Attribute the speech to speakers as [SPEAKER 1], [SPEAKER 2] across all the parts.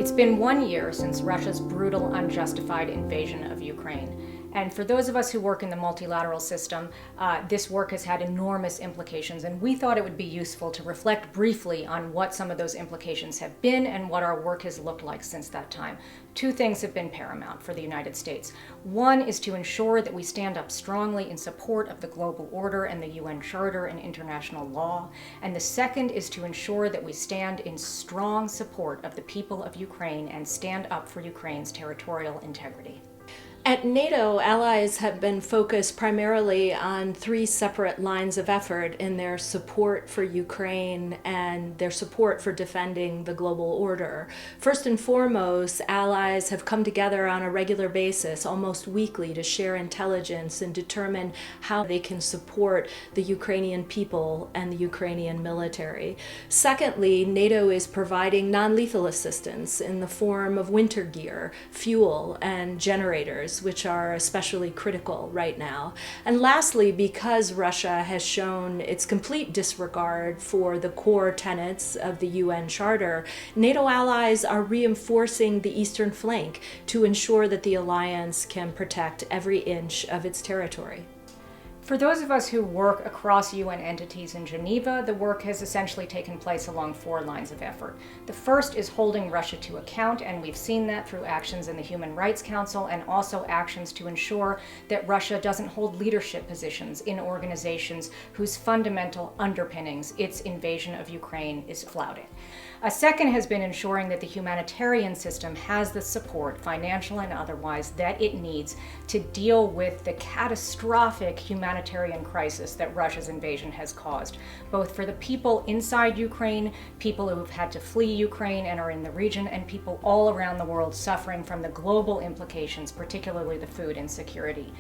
[SPEAKER 1] It's been 1 year since Russia's brutal, unjustified invasion of Ukraine. And for those of us who work in the multilateral system, this work has had enormous implications, and we thought it would be useful to reflect briefly on what some of those implications have been and what our work has looked like since that time. Two things have been paramount for the United States. One is to ensure that we stand up strongly in support of the global order and the UN Charter and international law. And the second is to ensure that we stand in strong support of the people of Ukraine and stand up for Ukraine's territorial integrity.
[SPEAKER 2] At NATO, allies have been focused primarily on three separate lines of effort in their support for Ukraine and their support for defending the global order. First and foremost, allies have come together on a regular basis, almost weekly, to share intelligence and determine how they can support the Ukrainian people and the Ukrainian military. Secondly, NATO is providing non-lethal assistance in the form of winter gear, fuel, and generators, which are especially critical right now. And lastly, because Russia has shown its complete disregard for the core tenets of the UN Charter, NATO allies are reinforcing the eastern flank to ensure that the alliance can protect every inch of its territory.
[SPEAKER 1] For those of us who work across UN entities in Geneva, the work has essentially taken place along four lines of effort. The first is holding Russia to account, and we've seen that through actions in the Human Rights Council and also actions to ensure that Russia doesn't hold leadership positions in organizations whose fundamental underpinnings, its invasion of Ukraine, is flouting. A second has been ensuring that the humanitarian system has the support, financial and otherwise, that it needs to deal with the catastrophic humanitarian crisis that Russia's invasion has caused, both for the people inside Ukraine, people who have had to flee Ukraine and are in the region, and people all around the world suffering from the global implications, particularly the food insecurity.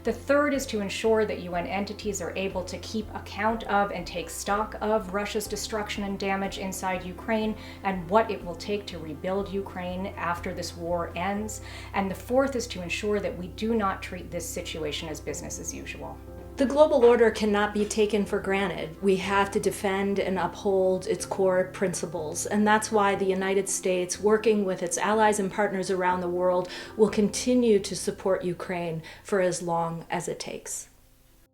[SPEAKER 1] The third is to ensure that UN entities are able to keep account of and take stock of Russia's destruction and damage inside Ukraine and what it will take to rebuild Ukraine after this war ends. And the fourth is to ensure that we do not treat this situation as business as usual.
[SPEAKER 2] The global order cannot be taken for granted. We have to defend and uphold its core principles, and that's why the United States, working with its allies and partners around the world, will continue to support Ukraine for as long as it takes.